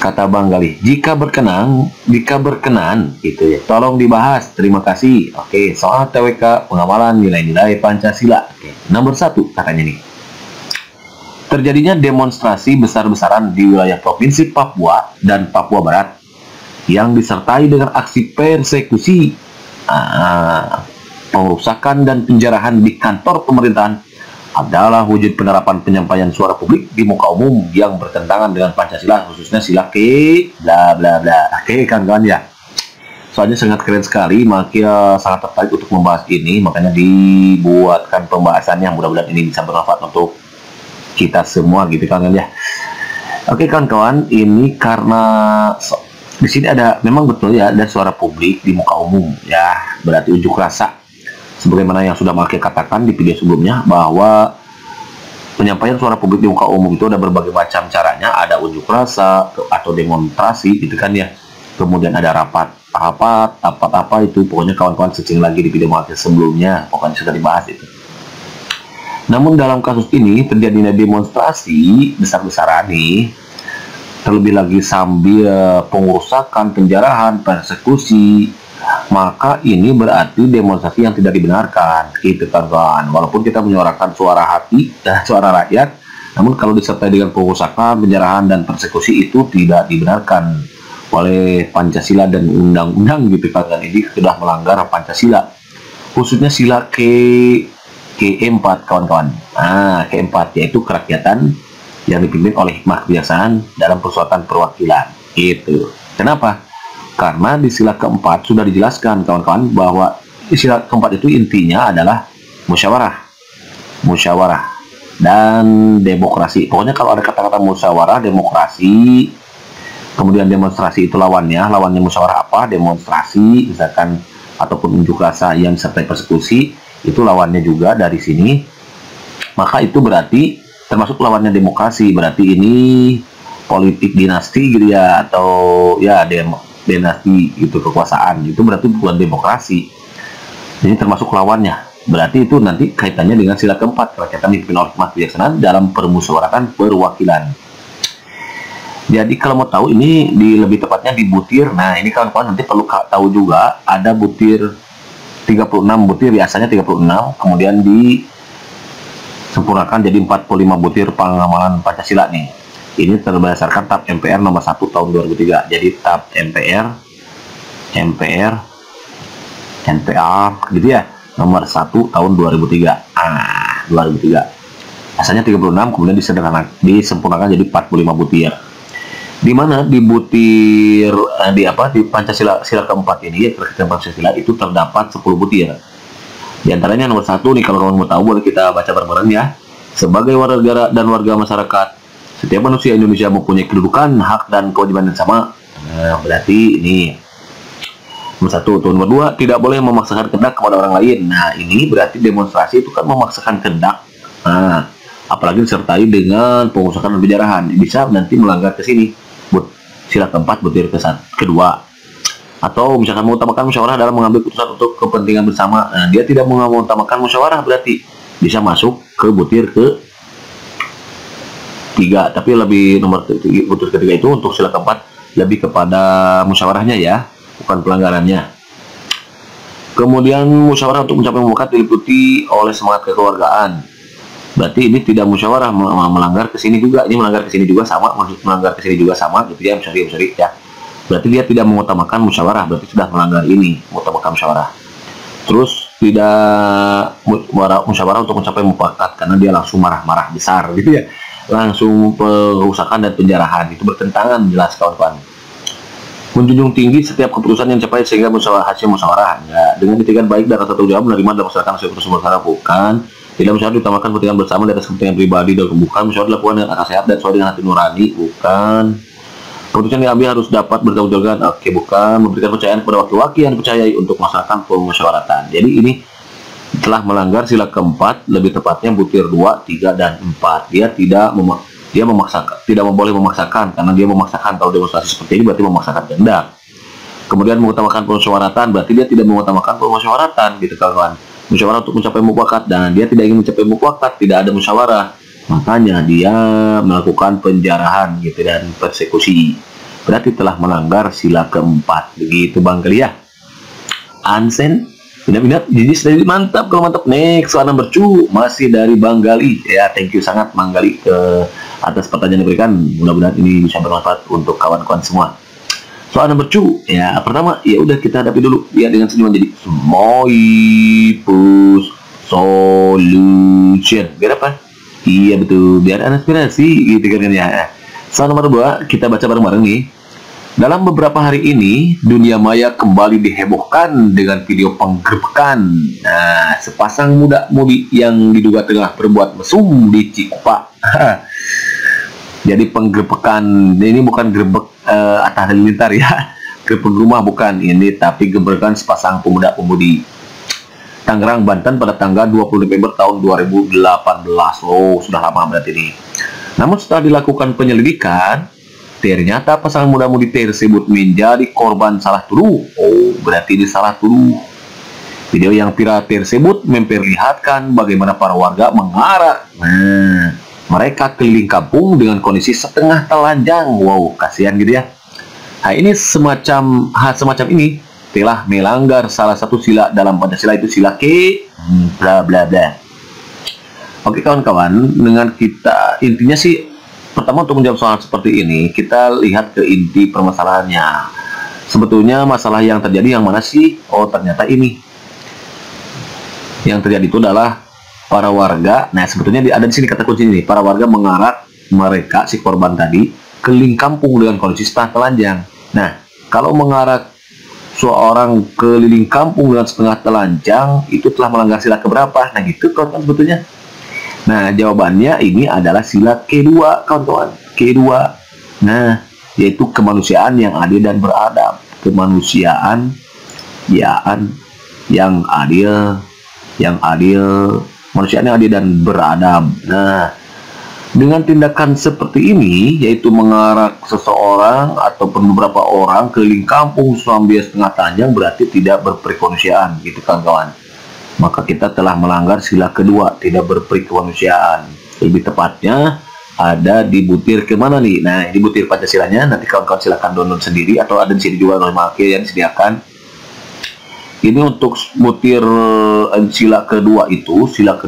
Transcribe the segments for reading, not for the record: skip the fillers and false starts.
kata Bang Galih, jika berkenan gitu ya, tolong dibahas. Terima kasih. Oke, soal TWK pengamalan nilai-nilai Pancasila. Oke, nomor 1 katanya nih. Terjadinya demonstrasi besar-besaran di wilayah Provinsi Papua dan Papua Barat yang disertai dengan aksi persekusi, pengerusakan dan penjarahan di kantor pemerintahan adalah wujud penerapan penyampaian suara publik di muka umum yang bertentangan dengan Pancasila, khususnya sila ke bla bla bla. Oke kawan-kawan ya, soalnya sangat keren sekali, makanya sangat tertarik untuk membahas ini, makanya dibuatkan pembahasan yang mudah-mudahan ini bisa bermanfaat untuk kita semua gitu kawan-kawan ya. Oke kawan-kawan, ini karena di sini ada, memang betul ya, ada suara publik di muka umum ya, berarti unjuk rasa. Sebagaimana yang sudah Maki katakan di video sebelumnya, bahwa penyampaian suara publik di muka umum itu ada berbagai macam caranya. Ada unjuk rasa atau demonstrasi gitu kan ya. Kemudian ada rapat apa itu. Pokoknya kawan-kawan searching lagi di video Maki sebelumnya, pokoknya sudah dibahas itu. Namun dalam kasus ini terjadinya demonstrasi besar-besaran nih, terlebih lagi sambil pengerusakan, penjarahan, persekusi, maka ini berarti demonstrasi yang tidak dibenarkan gitu kan. Walaupun kita menyuarakan suara hati dan suara rakyat, namun kalau disertai dengan pengerusakan, penjarahan dan persekusi itu tidak dibenarkan oleh Pancasila dan undang-undang gitu kan. Ini sudah melanggar Pancasila, khususnya sila keempat kawan-kawan. Keempat yaitu kerakyatan yang dipimpin oleh hikmah kebiasaan dalam persuatan perwakilan gitu. Kenapa? Karena di sila keempat sudah dijelaskan kawan-kawan bahwa di sila keempat itu intinya adalah musyawarah dan demokrasi. Pokoknya kalau ada kata-kata musyawarah, demokrasi, kemudian demonstrasi itu lawannya musyawarah apa? Demonstrasi misalkan, ataupun unjuk rasa yang disertai persekusi, itu lawannya juga dari sini. Maka itu berarti termasuk lawannya demokrasi, berarti ini politik dinasti gitu ya, atau ya dinasti itu, kekuasaan itu berarti bukan demokrasi. Ini termasuk lawannya, berarti itu nanti kaitannya dengan sila keempat, kerakyatan dipimpin oleh hikmah kebiasaan dalam permusyawaratan perwakilan. Jadi kalau mau tahu ini lebih tepatnya di butir. Nah ini kawan-kawan nanti perlu tahu juga, ada butir 36 butir, biasanya 36, kemudian disempurnakan jadi 45 butir pengamalan Pancasila nih. Ini berdasarkan TAP MPR nomor 1 tahun 2003. Jadi TAP MPR gitu ya, nomor 1 tahun 2003. 2003. Asalnya 36, kemudian disempurnakan jadi 45 butir. Di mana di butir di Pancasila sila keempat ini, ya, Pancasila itu terdapat 10 butir. Di antaranya nomor 1 nih, kalau kamu mau tahu boleh kita baca bareng-bareng ya. Sebagai warga negara dan warga masyarakat, setiap manusia Indonesia mempunyai kedudukan, hak, dan kewajiban yang sama. Nah, berarti ini nomor 1. Nomor 2, tidak boleh memaksakan kehendak kepada orang lain. Nah, ini berarti demonstrasi itu kan memaksakan kehendak. Nah, apalagi disertai dengan pengusahaan dan penjarahan, bisa nanti melanggar ke sini. Sila keempat butir kedua. Atau misalkan mengutamakan musyawarah dalam mengambil keputusan untuk kepentingan bersama. Nah, dia tidak mengutamakan musyawarah, berarti bisa masuk ke butir ke 3, tapi lebih butir ketiga itu untuk sila keempat lebih kepada musyawarahnya ya, bukan pelanggarannya. Kemudian musyawarah untuk mencapai mufakat diliputi oleh semangat kekeluargaan. Berarti ini tidak musyawarah, melanggar ke sini juga, ini melanggar ke sini juga sama, melanggar ke sini juga sama gitu ya, sorry ya. Berarti dia tidak mengutamakan musyawarah, berarti sudah melanggar ini, mengutamakan musyawarah. Terus tidak musyawarah untuk mencapai mufakat, karena dia langsung marah-marah besar gitu ya, langsung pengerusakan dan penjarahan, itu bertentangan jelas kawan-kawan. Menjunjung tinggi setiap keputusan yang capai sehingga hasil musyawarah ya, dengan etikat baik dan rasa tanggung jawab menerima dan melaksanakan hasil keputusan musyawarah, bukan tidak musyawarah diutamakan kepentingan bersama di atas kepentingan pribadi, dan bukan musyawarah dilakukan dengan akal sehat dan sesuai dengan hati nurani, bukan keputusan yang diambil harus dapat bertanggung jawab, oke, bukan memberikan kepercayaan kepada wakil-wakil yang dipercayai untuk melaksanakan pemusyawaratan. Jadi ini telah melanggar sila keempat, lebih tepatnya butir 2, 3, dan 4. Dia tidak memaksakan, tidak boleh memaksakan, karena dia memaksakan. Kalau demonstrasi seperti ini berarti memaksakan kehendak. Kemudian mengutamakan pemusyawaratan, berarti dia tidak mengutamakan pemusyawaratan gitu kawan. Musyawarah untuk mencapai mufakat, dan dia tidak ingin mencapai mufakat, tidak ada musyawarah, makanya dia melakukan penjarahan gitu dan persekusi. berarti telah melanggar sila keempat. Begitu Bang kali ya. Ansen, minat jadi sedikit mantap. Kalau mantap, next soal nomor 2 masih dari Bang Gali. Ya, thank you sangat Bang Gali ke atas pertanyaan yang diberikan. Mudah-mudahan ini bisa bermanfaat untuk kawan-kawan semua. Soal nomor 2, ya pertama, ya udah kita hadapi dulu ya dengan senyuman. Jadi Moipus Solution. Biar apa? Iya betul, biar ada inspirasi gitu kan ya. Soal nomor 2 kita baca bareng-bareng nih. Dalam beberapa hari ini, dunia maya kembali dihebohkan dengan video penggerbekan. Nah, sepasang muda-mudi yang diduga tengah berbuat mesum di Cikupa. Jadi penggerbekan ini bukan gerbek atas halilintar ya. Gerbek rumah bukan ini, tapi geberkan sepasang pemuda-pemudi. Tangerang, Banten pada tanggal 20 November tahun 2018. Oh, sudah lama berarti ini. Namun setelah dilakukan penyelidikan, ternyata pasangan muda-mudi tersebut menjadi korban salah tuduh. Oh, berarti ini salah tuduh. Video yang viral tersebut memperlihatkan bagaimana para warga mengarak. Nah, mereka keliling kampung dengan kondisi setengah telanjang. Wow, kasihan gitu ya. Nah, ini semacam ini telah melanggar salah satu sila dalam Pancasila, itu sila ke bla bla bla. Oke kawan-kawan, dengan kita intinya sih, pertama untuk menjawab soal seperti ini, kita lihat ke inti permasalahannya. Sebetulnya masalah yang terjadi yang mana sih? Oh, ternyata ini. Yang terjadi itu adalah para warga. Nah, sebetulnya ada di sini kata kunci ini. Para warga mengarak mereka, si korban tadi, keliling kampung dengan kondisi setengah telanjang. Nah, kalau mengarak seorang keliling kampung dengan setengah telanjang, itu telah melanggar sila keberapa? Nah, gitu kawan-kawan sebetulnya. Nah, jawabannya ini adalah sila kedua, kawan-kawan. Kedua. Nah, yaitu kemanusiaan yang adil dan beradab. Kemanusiaan yang adil, kemanusiaan yang adil dan beradab. Nah, dengan tindakan seperti ini, yaitu mengarak seseorang ataupun beberapa orang keliling kampung sambil setengah telanjang, berarti tidak berperikemanusiaan, gitu kawan-kawan. Maka kita telah melanggar sila kedua, tidak berperikemanusiaan. Lebih tepatnya ada di butir kemana nih? Nah, di butir Pancasilanya nanti kawan-kawan silakan download sendiri, atau ada di sini juga oleh Malki yang disediakan. Ini untuk butir sila kedua itu, sila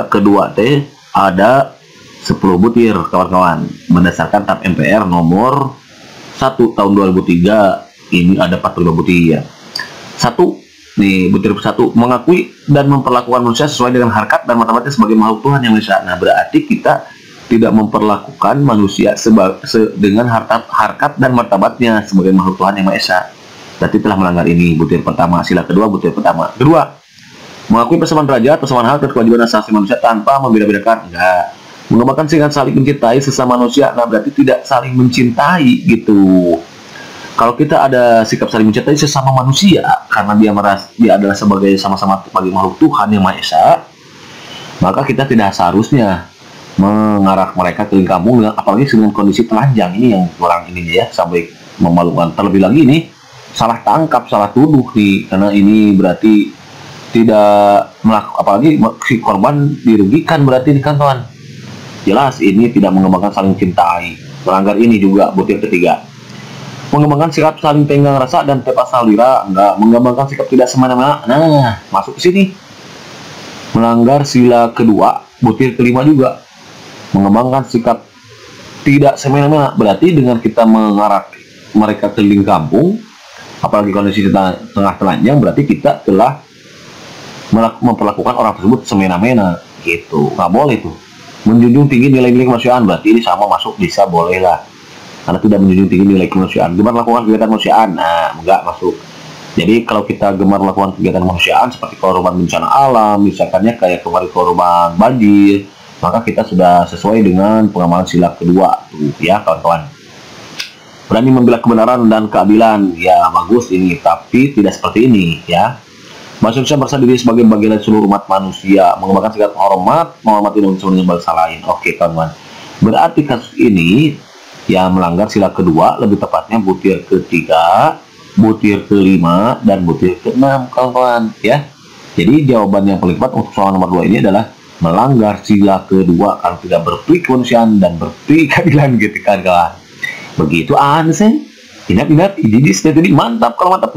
kedua teh ada 10 butir kawan-kawan, berdasarkan TAP MPR nomor 1 tahun 2003. Ini ada 45 butir. 1 nih, butir 1, mengakui dan memperlakukan manusia sesuai dengan harkat dan martabatnya sebagai makhluk Tuhan yang Maha Esa. Nah, berarti kita tidak memperlakukan manusia dengan harkat dan martabatnya sebagai makhluk Tuhan yang Maha Esa. Berarti telah melanggar ini, butir pertama, sila kedua, butir pertama. Kedua, mengakui persamaan derajat, persamaan hak dan kewajiban asasi manusia tanpa membeda-bedakan. Enggak. Mengembangkan sehingga saling mencintai sesama manusia. Nah, berarti tidak saling mencintai gitu. Kalau kita ada sikap saling mencintai sesama manusia karena dia merasa dia adalah sama-sama sebagai makhluk Tuhan yang Maha Esa, maka kita tidak seharusnya mengarah mereka ke kampung dengan, apalagi dengan kondisi telanjang ini yang kurang ini ya, sampai memalukan. Terlebih lagi ini salah tangkap, salah tuduh nih, karena ini berarti tidak melakukan, apalagi si korban dirugikan berarti nih kawan. Jelas ini tidak mengembangkan saling cintai. Melanggar ini juga butir ketiga. Mengembangkan sikap saling tenggang rasa dan tepat salira, enggak. Mengembangkan sikap tidak semena-mena. Nah, masuk ke sini. Melanggar sila kedua, butir kelima juga. Mengembangkan sikap tidak semena-mena, berarti dengan kita mengarak mereka keliling kampung, apalagi kondisi tengah telanjang, berarti kita telah memperlakukan orang tersebut semena-mena gitu. Nggak boleh tuh. Menjunjung tinggi nilai-nilai kemanusiaan, berarti ini sama masuk, bisa boleh lah. Karena tidak menjunjung tinggi nilai kemanusiaan. Gemar melakukan kegiatan kemanusiaan, nah enggak masuk. Jadi kalau kita gemar melakukan kegiatan kemanusiaan seperti korban bencana alam, misalkannya kayak kemarin korban banjir, maka kita sudah sesuai dengan pengamalan sila kedua tuh ya kawan-kawan. Berani membela kebenaran dan keadilan, ya bagus ini, tapi tidak seperti ini ya. Bangsa Indonesia merasa diri sebagai bagian dari seluruh umat manusia, mengembangkan sikap hormat, menghormati dan dengan bangsa lain. Oke kawan-kawan. Berarti kasus ini yang melanggar sila kedua, lebih tepatnya butir ketiga, butir kelima, dan butir keenam kawan-kawan ya. Jadi jawaban yang paling tepat untuk soal nomor 2 ini adalah melanggar sila kedua karena tidak berperi kemanusiaan dan berperi keadilan gitu kan kawan. Begitu Anseng. Inap-inap, ididis tadi mantap kalau mantap.